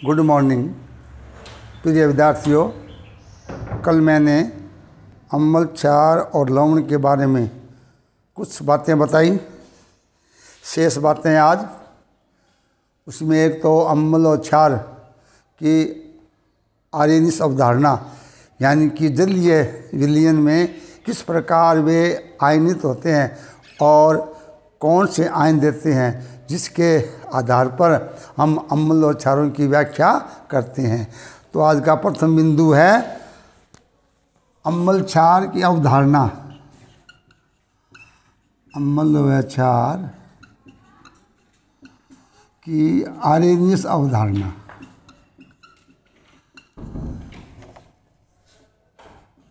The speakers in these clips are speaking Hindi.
गुड मॉर्निंग प्रिय विद्यार्थियों। कल मैंने अम्ल, क्षार और लवण के बारे में कुछ बातें बताई। शेष बातें आज उसमें एक तो अम्ल और क्षार की आर्यनिश अवधारणा, यानी कि जलीय विलयन में किस प्रकार वे आयनित होते हैं और कौन से आयन देते हैं, जिसके आधार पर हम अम्ल और क्षारों की व्याख्या करते हैं। तो आज का प्रथम बिंदु है अम्ल क्षार की अवधारणा। अम्ल व क्षार की आर्यनिश अवधारणा।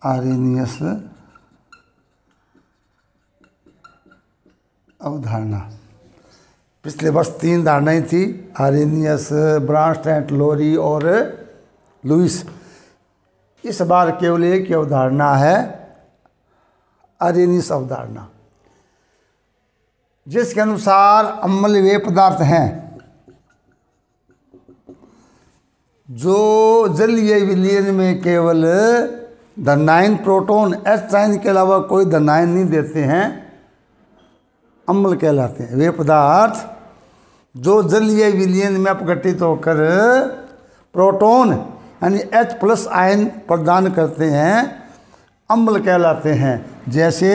आर्यनिश अवधारणा। पिछले वर्ष 3 धारणाएं थी, आर्यनियस, ब्रांस्टैट, लोरी और लुईस। इस बार केवल एक ही अवधारणा है, आर्यनिश अवधारणा, जिसके अनुसार अम्ल वे पदार्थ हैं जो जलीय विलयन में केवल धनायन प्रोटॉन H आयन के अलावा कोई धनायन नहीं देते हैं, अम्ल कहलाते हैं। वे पदार्थ जो जलीय विलयन में अपघटित होकर प्रोटॉन यानी H+ आयन प्रदान करते हैं, अम्ल कहलाते हैं। जैसे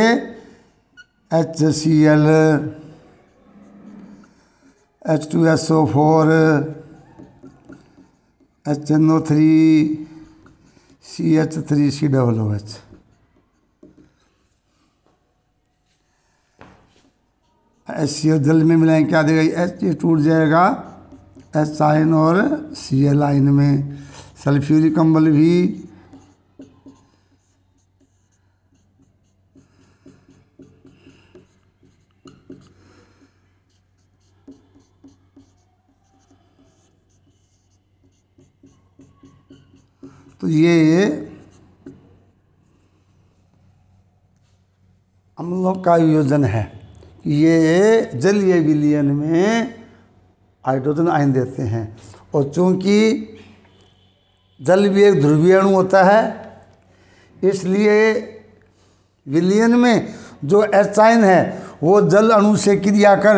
HCl, H2SO4, HNO3, CH3COOH। HCl जल में मिलाएंगे क्या देगा, H टूट जाएगा H आयन और Cl आयन में। सल्फ्यूरिक अम्ल भी तो ये अम्लों का योजन है कि ये जलीय विलयन में हाइड्रोजन आयन देते हैं। और चूंकि जल भी एक ध्रुवीय अणु होता है, इसलिए विलयन में जो H आयन है वो जल अणु से क्रिया कर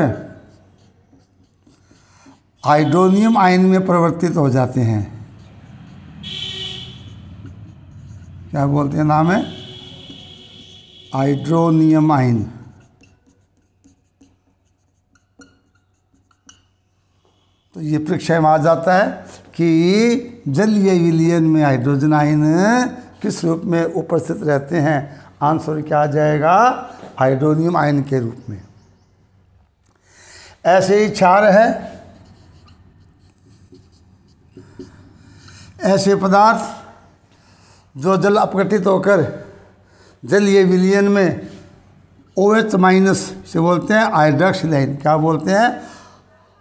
हाइड्रोनियम आयन में परिवर्तित हो जाते हैं। क्या बोलते हैं, नाम है हाइड्रोनियम आयन। तो ये परीक्षा में आ जाता है कि जलीय विलयन में हाइड्रोजन आयन किस रूप में उपस्थित रहते हैं। आंसर क्या आ जाएगा, हाइड्रोनियम आयन के रूप में। ऐसे ही क्षार है, ऐसे पदार्थ जो जल अपघटित होकर जलीय विलयन में OH- से बोलते हैं हाइड्रोक्सिल आयन। क्या बोलते हैं,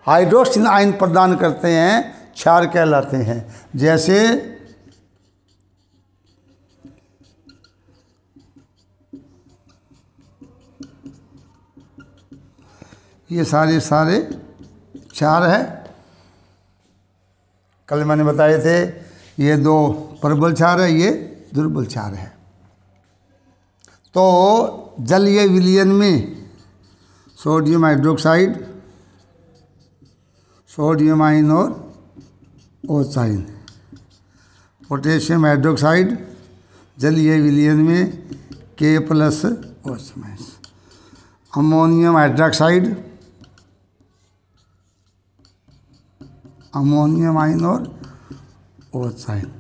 हाइड्रोक्सिल आयन प्रदान करते हैं, क्षार कहलाते हैं। जैसे ये सारे क्षार है। कल मैंने बताए थे ये 2 प्रबल क्षार है, ये दुर्बल क्षार है। तो जलीय विलयन में सोडियम हाइड्रोक्साइड, सोडियम आयन और OH आयन। पोटेशियम हाइड्रोक्साइड जलीय विलयन में K+OH-। Ammonium hydroxide, ammonium ion और OH आयन।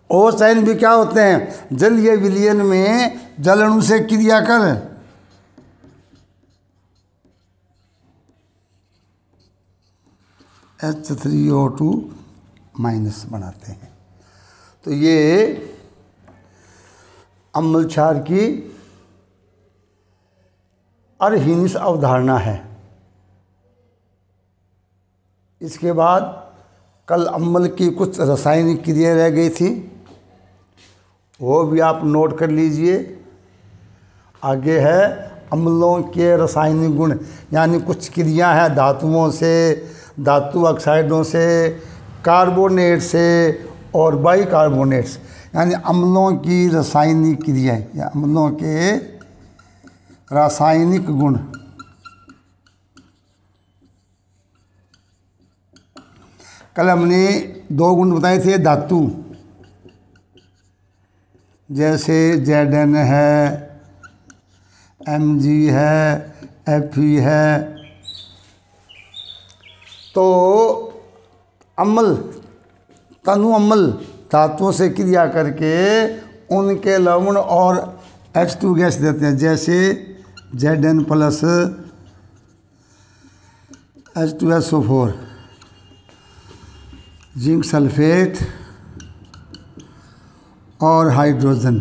OH आयन भी क्या होते हैं, जलीय विलयन में जल अणु से क्रिया कर H3O2- बनाते हैं। तो ये अम्ल क्षार की आर्यनिश अवधारणा है। इसके बाद कल अम्ल की कुछ रासायनिक क्रिया रह गई थी, वो भी आप नोट कर लीजिए। आगे है अम्लों के रासायनिक गुण, यानी कुछ क्रिया है धातुओं से, धातु ऑक्साइडों से, कार्बोनेट से और बाइकार्बोनेट्स, यानी अम्लों की रासायनिक क्रिया या अम्लों के रासायनिक गुण। कल हमने 2 गुण बताए थे धातु, जैसे Zn है, Mg है, Fe है। तो अम्ल, तनु अम्ल धातुओं से क्रिया करके उनके लवण और H2 गैस देते हैं, जैसे Zn plus H2SO4, zinc sulphate और hydrogen,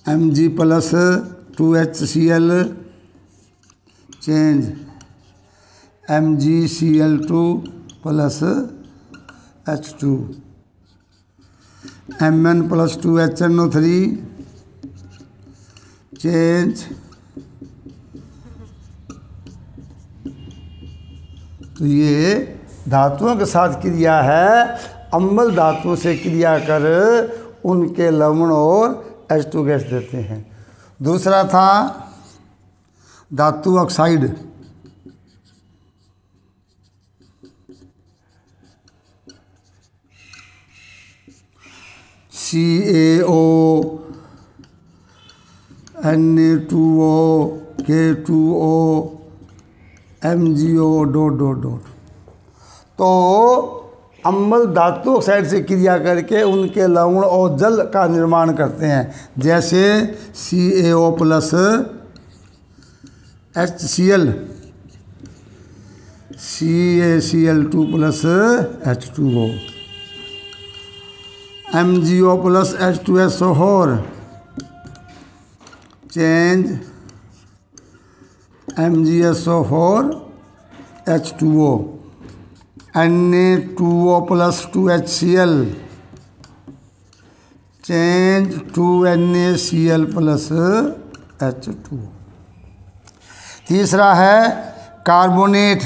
Mg plus 2HCl change MgCl2 plus H2, Mn plus 2HNO3 change. तो ये धातुओं के साथ क्रिया है, अम्ल धातुओं से क्रिया कर उनके लवण और H2 गैस देते हैं। दूसरा था धातु oxide, CaO, Na2O, K2O, MgO ... तो अम्ल धातु ऑक्साइड से क्रिया करके उनके लवण और जल का निर्माण करते हैं, जैसे CaO plus HCl, CaCl2 plus H2O, MgO plus H2SO4 change MgSO4 H2O, Na2O plus 2HCl change 2NaCl plus H2O। तीसरा है कार्बोनेट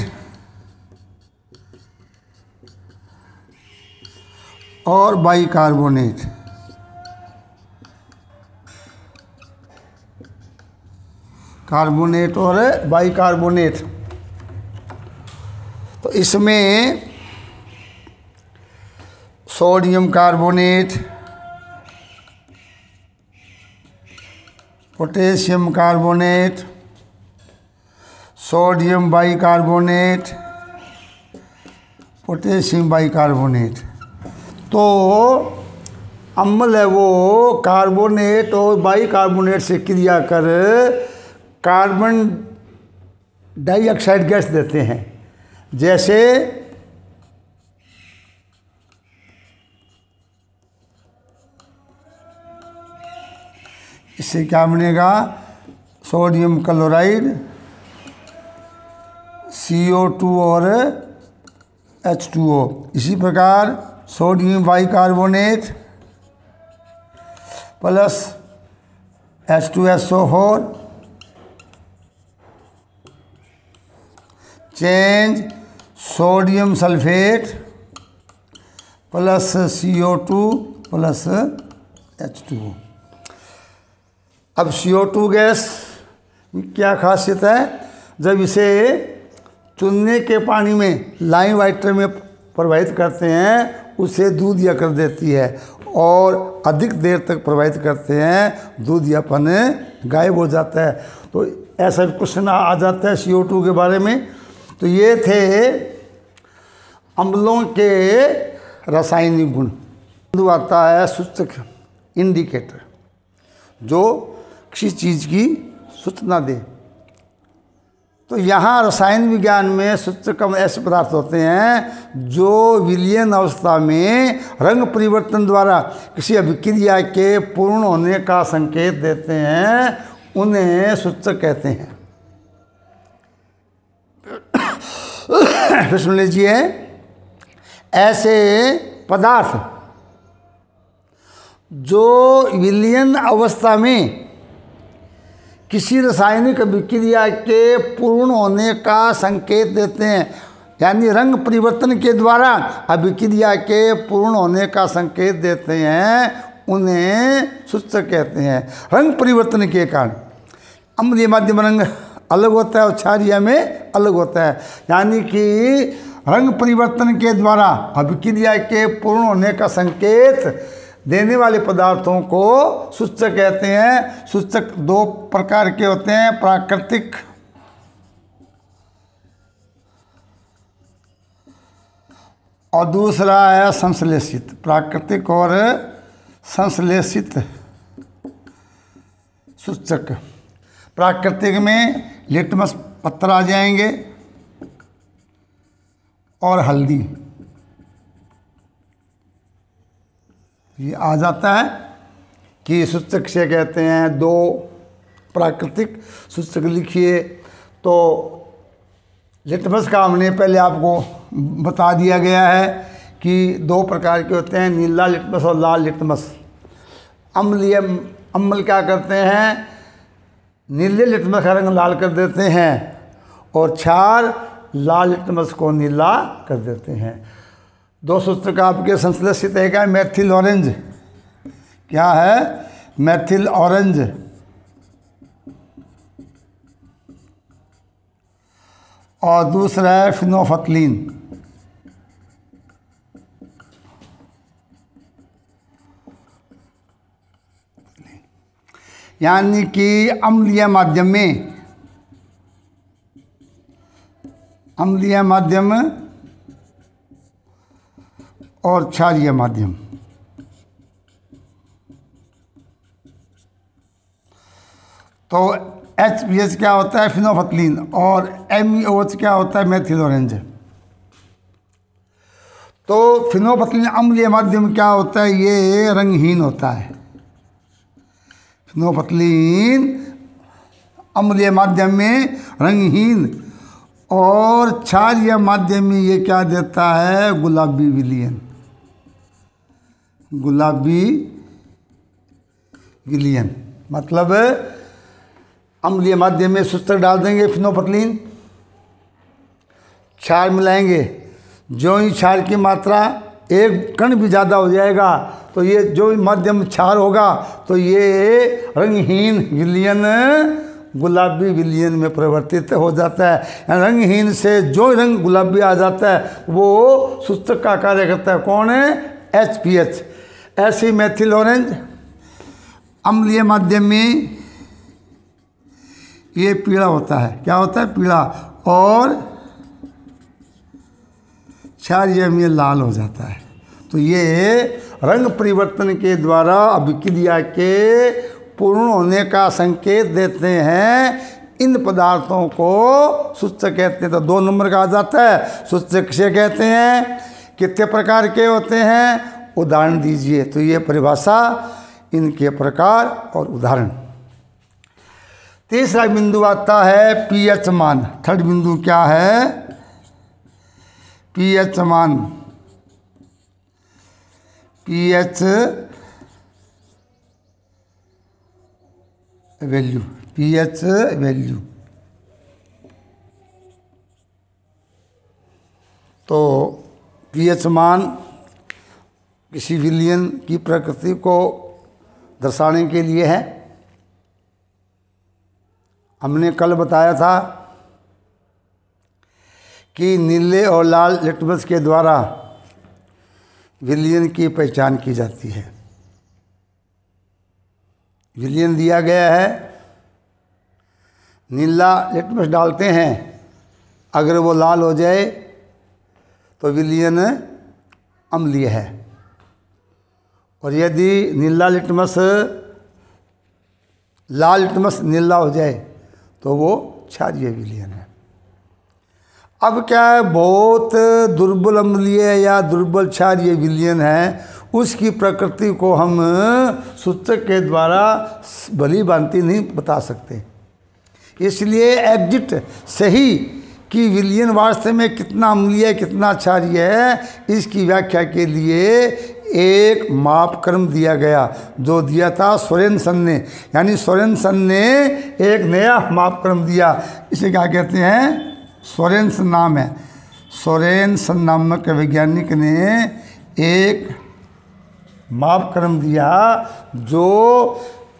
और बाइकार्बोनेट। कार्बोनेट और बाइकार्बोनेट, तो इसमें sodium carbonate, potassium carbonate, sodium bicarbonate, potassium bicarbonate. तो अम्ल है वो कार्बोनेट और बाइकार्बोनेट से क्रिया कर कार्बन डाइऑक्साइड गैस देते हैं, जैसे इससे क्या बनेगा, सोडियम क्लोराइड, CO2 और H2O। इसी प्रकार sodium bicarbonate plus H2SO4 change sodium sulphate plus CO2 plus H2O। अब CO2 गैस क्या खासियत है, जब इसे चूने के पानी में लाइम वाटर में प्रवाहित करते हैं उसे दूधिया कर देती है, और अधिक देर तक प्रवाहित करते हैं दूधियापन गायब हो जाता है। तो ऐसा क्वेश्चन आ जाता है CO2 के बारे में। तो ये थे अम्लों के रासायनिक गुण। बिंदु आता है सूचक, इंडिकेटर, जो किसी चीज़ की सूचना दे। तो यहाँ रसायन विज्ञान में सूचक ऐसे पदार्थ होते हैं जो विलयन अवस्था में रंग परिवर्तन द्वारा किसी अभिक्रिया के पूर्ण होने का संकेत देते हैं, उन्हें सूचक कहते हैं। फिर सुन लीजिए, ऐसे पदार्थ जो विलयन अवस्था में किसी रासायनिक अभिक्रिया के पूर्ण होने का संकेत देते हैं, यानी रंग परिवर्तन के द्वारा अभिक्रिया के पूर्ण होने का संकेत देते हैं, उन्हें सूचक कहते हैं। रंग परिवर्तन के कारण अम्लीय माध्यम रंग अलग होता है और क्षारीय में अलग होता है, यानी कि रंग परिवर्तन के द्वारा अभिक्रिया के पूर्ण होने का संकेत देने वाले पदार्थों को सूचक कहते हैं। सूचक दो प्रकार के होते हैं, प्राकृतिक और दूसरा है संश्लेषित। प्राकृतिक और संश्लेषित सूचक। प्राकृतिक में लिटमस पत्थर आ जाएंगे और हल्दी, ये आ जाता है कि सूचक से कहते हैं। दो प्राकृतिक सूचक लिखिए। तो लिटमस का हमने पहले आपको बता दिया गया है कि दो प्रकार के होते हैं, नीला लिटमस और लाल लिटमस। अम्लीय अम्ल क्या करते हैं, नीले लिटमस का रंग लाल कर देते हैं और क्षार लाल लिटमस को नीला कर देते हैं। दो सूचक आपके संश्लेषित है क्या, मैथिल ऑरेंज, क्या है मैथिल ऑरेंज, और दूसरा है फिनोल्फथलीन। यानी कि अम्लीय माध्यम में, अम्लीय माध्यम और क्षारीय माध्यम, तो HBH क्या होता है फिनोल्फथलीन, और MEOH क्या होता है मैथिल ऑरेंज। तो फिनोल्फथलीन अम्लीय माध्यम क्या होता है, ये रंगहीन होता है। फिनोल्फथलीन अम्लीय माध्यम में रंगहीन, और क्षारीय माध्यम में ये क्या देता है, गुलाबी विलयन, गुलाबी विलयन। मतलब अम्लीय माध्यम में सूचक डाल देंगे फिनोल्फथलीन, क्षार मिलाएंगे, जो ही क्षार की मात्रा एक कण भी ज़्यादा हो जाएगा तो ये जो भी माध्यम क्षार होगा तो ये रंगहीन विलयन गुलाबी विलयन में परिवर्तित हो जाता है। रंगहीन से जो रंग गुलाबी आ जाता है वो सूचक का कार्य करता है। कौन है, HPH। ऐसी मैथिल ऑरेंज अम्लीय माध्यम में ये पीला होता है, क्या होता है पीला, और क्षारीय में लाल हो जाता है। तो ये रंग परिवर्तन के द्वारा अभिक्रिया के पूर्ण होने का संकेत देते हैं। इन पदार्थों को सूचक कहते हैं। तो 2 नंबर का आ जाता है, सूचक से कहते हैं। कितने प्रकार के होते हैं, उदाहरण दीजिए। तो ये परिभाषा, इनके प्रकार और उदाहरण। तीसरा बिंदु आता है पीएच मान। थर्ड बिंदु क्या है, पीएच मान। PH value, pH value. तो पीएच मान किसी विलयन की प्रकृति को दर्शाने के लिए है। हमने कल बताया था कि नीले और लाल लिटमस के द्वारा विलयन की पहचान की जाती है। विलयन दिया गया है, नीला लिटमस डालते हैं, अगर वो लाल हो जाए तो विलयन अम्लीय है, और यदि नीला लिटमस लाल लिटमस नीला हो जाए तो वो क्षारीय विलयन है। अब क्या है, बहुत दुर्बल अम्लीय या दुर्बल क्षारीय विलयन है, उसकी प्रकृति को हम सूचक के द्वारा भली भांति नहीं बता सकते। इसलिए एग्जिट सही कि विलयन वास्तव में कितना अम्लीय कितना क्षारीय है, इसकी व्याख्या के लिए एक मापक्रम दिया गया, जो दिया था सोरेनसन ने, यानी सोरेनसन ने एक नया मापक्रम दिया। इसे क्या कहते हैं? सोरेनसन नाम है। सोरेनसन नामक वैज्ञानिक ने एक मापक्रम दिया जो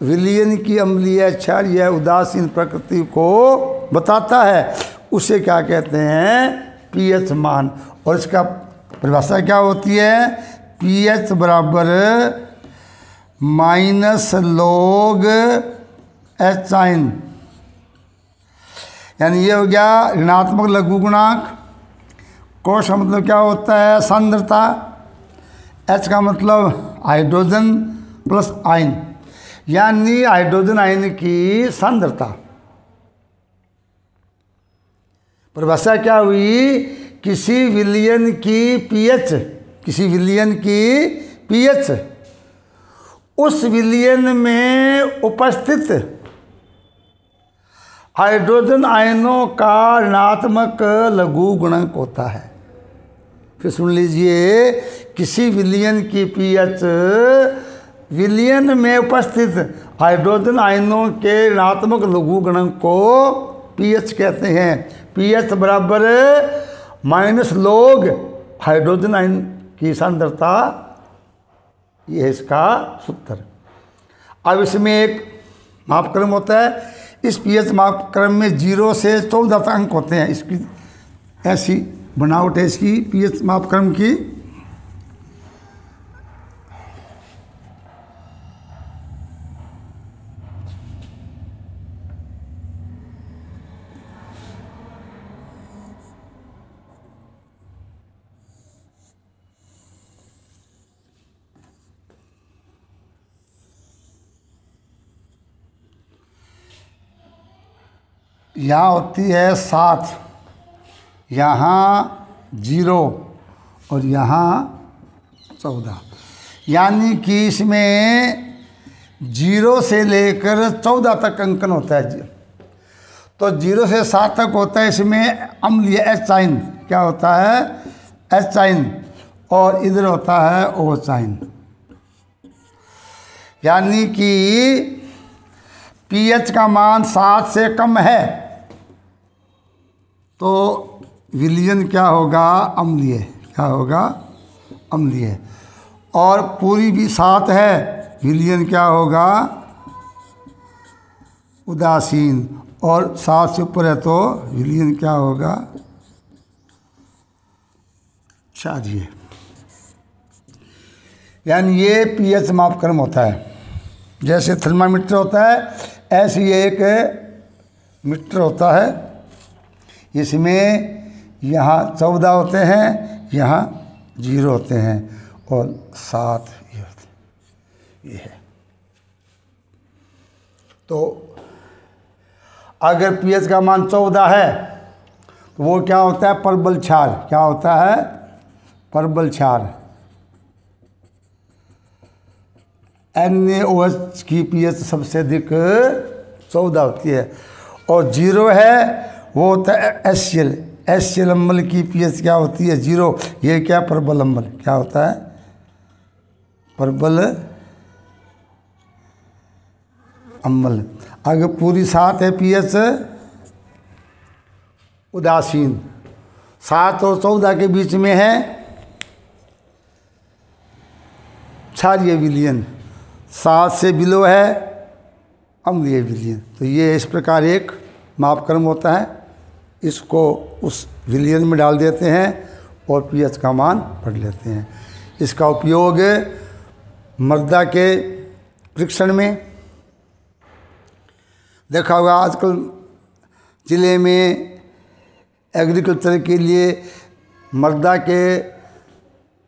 विलयन की अम्लीय, क्षारीय, उदासीन प्रकृति को बताता है। उसे क्या कहते हैं? पीएच मान। और इसका परिभाषा क्या होती है? पीएच बराबर -log H, यानी ये हो गया ऋणात्मक लघु गुणांक। कोश का मतलब क्या होता है? सांद्रता। H का मतलब हाइड्रोजन प्लस आयन, यानी हाइड्रोजन आयन की सांद्रता। परिभाषा क्या हुई? किसी विलयन की पीएच, किसी विलयन की पीएच उस विलयन में उपस्थित हाइड्रोजन आयनों का ऋणात्मक लघु गुणक होता है। फिर सुन लीजिए, किसी विलयन की पीएच विलयन में उपस्थित हाइड्रोजन आयनों के ऋणात्मक लघु गुणक को पीएच कहते हैं। पीएच बराबर -log हाइड्रोजन आयन की सांद्रता, ये है इसका सूत्र। अब इसमें एक मापक्रम होता है। इस पीएच मापक्रम में 0 से 14 तक अंक होते हैं। इसकी ऐसी बनावट है इसकी पीएच मापक्रम की। यहाँ होती है 7, यहाँ 0 और यहाँ 14, यानी कि इसमें 0 से लेकर 14 तक अंकन होता है। तो 0 से 7 तक होता है, इसमें अम्लीय H साइन क्या होता है? H साइन, और इधर होता है O साइन, यानी कि पीएच का मान 7 से कम है तो विलयन क्या होगा? अम्लीय। क्या होगा? अम्लीय। और पूरी भी 7 है, विलयन क्या होगा? उदासीन। और 7 से ऊपर है तो विलयन क्या होगा? क्षारीय। यानी ये पीएच मापक्रम होता है। जैसे थर्मामीटर होता है, ऐसे ही एक मीटर होता है। इसमें यहाँ 14 होते हैं, यहाँ 0 होते हैं, और 7 ये होते हैं। ये है। तो अगर पीएच का मान 14 है तो वो क्या होता है? परबल क्षार। क्या होता है? परबल क्षार। NaOH की पीएच सबसे अधिक 14 होती है। और 0 है वो होता है HCl। HCl अम्ल की पीएच क्या होती है? 0। ये क्या? परबल अम्ल। क्या होता है? परबल अम्ल। अगर पूरी 7 है पीएच उदासीन। 7 और 14 के बीच में है क्षारीय विलयन। 7 से बिलो है अम्लीय विलयन। तो ये इस प्रकार एक मापक्रम होता है। इसको उस विलयन में डाल देते हैं और पीएच का मान पढ़ लेते हैं। इसका उपयोग मृदा के परीक्षण में देखा होगा। आजकल ज़िले में एग्रीकल्चर के लिए मृदा के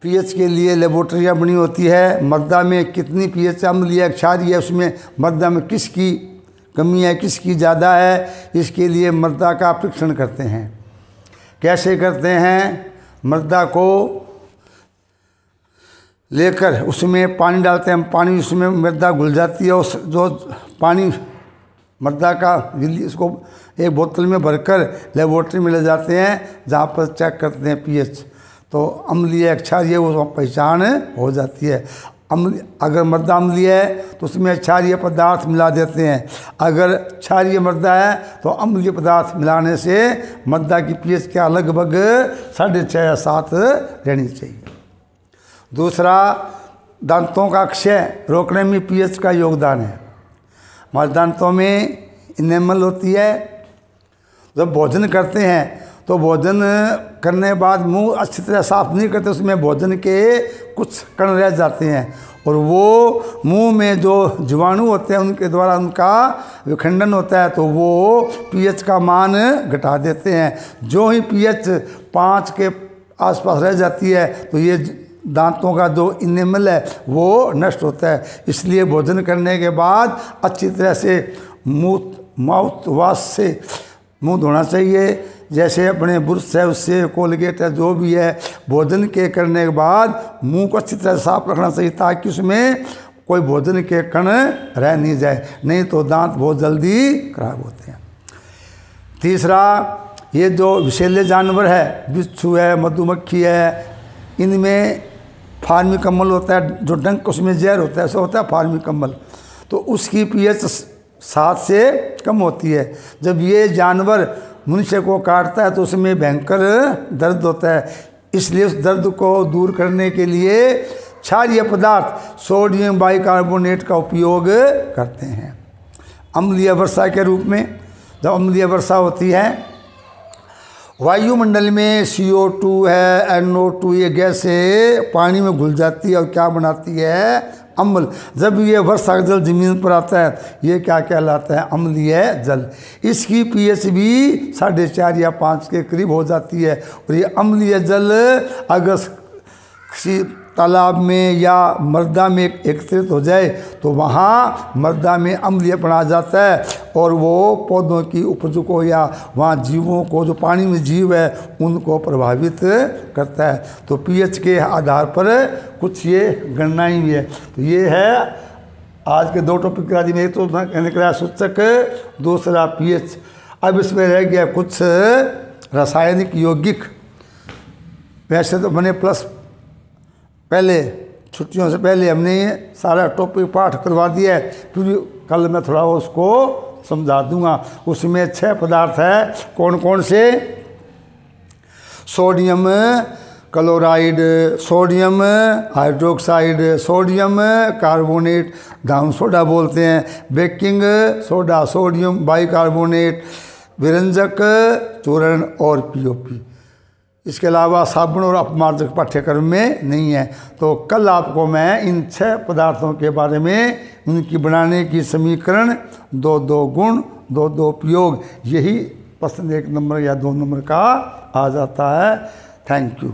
पीएच के लिए लेबोरेटरियाँ बनी होती है। मृदा में कितनी पीएच अम्लीय, क्षारीय है, उसमें मृदा में किसकी कमी है, किसकी ज़्यादा है, इसके लिए मृदा का परीक्षण करते हैं। कैसे करते हैं? मृदा को लेकर उसमें पानी डालते हैं। पानी उसमें मृदा घुल जाती है। उस जो पानी मृदा का इसको एक बोतल में भरकर लेबोरेटरी में ले जाते हैं, जहाँ पर चेक करते हैं पीएच। तो अम्लीय क्षारीय वो पहचान हो जाती है। अगर मृदा अम्लीय है तो उसमें क्षारीय पदार्थ मिला देते हैं। अगर क्षारीय मृदा है तो अम्लीय पदार्थ मिलाने से मृदा की पीएच क्या लगभग 6.5 या 7 रहनी चाहिए। दूसरा, दांतों का क्षय रोकने में पीएच का योगदान है। हमारे दांतों में इनेमल होती है। जब भोजन करते हैं तो भोजन करने के बाद मुंह अच्छी तरह साफ नहीं करते, उसमें भोजन के कुछ कण रह जाते हैं और वो मुंह में जो जीवाणु होते हैं उनके द्वारा उनका विखंडन होता है, तो वो पीएच का मान घटा देते हैं। जो ही पीएच 5 के आसपास रह जाती है तो ये दांतों का जो इनेमल है वो नष्ट होता है। इसलिए भोजन करने के बाद अच्छी तरह से माउथ वॉश से मुंह धोना चाहिए। जैसे अपने ब्रश है उससे, कोलगेट है, जो भी है, भोजन के करने के बाद मुंह को अच्छी तरह साफ रखना चाहिए ताकि उसमें कोई भोजन के कण रह नहीं जाए, नहीं तो दांत बहुत जल्दी खराब होते हैं। तीसरा, ये जो विषैले जानवर है, बिच्छू है, मधुमक्खी है, इनमें फार्मिकम्मल होता है, जो डंक उसमें जहर होता है, ऐसा होता है फार्मिकम्मल, तो उसकी पीएच 7 से कम होती है। जब ये जानवर मनुष्य को काटता है तो उसमें भयंकर दर्द होता है, इसलिए उस दर्द को दूर करने के लिए क्षारीय पदार्थ सोडियम बाइकार्बोनेट का उपयोग करते हैं। अम्लीय वर्षा के रूप में, जब अम्लीय वर्षा होती है, वायुमंडल में CO2 है, NO2, ये गैसें पानी में घुल जाती है और क्या बनाती है, अम्ल। जब ये वर्षा का जल जमीन पर आता है ये क्या कहलाता है, अम्लीय जल। इसकी पीएच भी 4.5 या 5 के करीब हो जाती है। और ये अम्लीय जल अगर किसी तालाब में या मृदा में एकत्रित हो जाए तो वहाँ मृदा में अम्लीयपन आ जाता है और वो पौधों की उपज को या वहाँ जीवों को, जो पानी में जीव है, उनको प्रभावित करता है। तो पीएच के आधार पर कुछ ये गणनाएं भी है। तो ये है आज के 2 टॉपिक करा दी। एक तो कहने का सूचक, दूसरा पीएच। अब इसमें रह गया कुछ रासायनिक यौगिक। वैसे तो मैंने पहले छुट्टियों से पहले हमने ये सारा टॉपिक पाठ करवा दिया है, फिर कल मैं थोड़ा उसको समझा दूंगा। उसमें 6 पदार्थ है, कौन कौन से, sodium chloride, sodium hydroxide, sodium carbonate, down soda बोलते हैं, बेकिंग सोडा, सोडियम बाइकार्बोनेट, विरंजक चूर्ण और POP। इसके अलावा साबुन और अपमार्जक पाठ्यक्रम में नहीं है। तो कल आपको मैं इन 6 पदार्थों के बारे में, उनकी बनाने की समीकरण, 2-2 गुण, 2-2 उपयोग, यही प्रश्न 1 नंबर या 2 नंबर का आ जाता है। Thank you.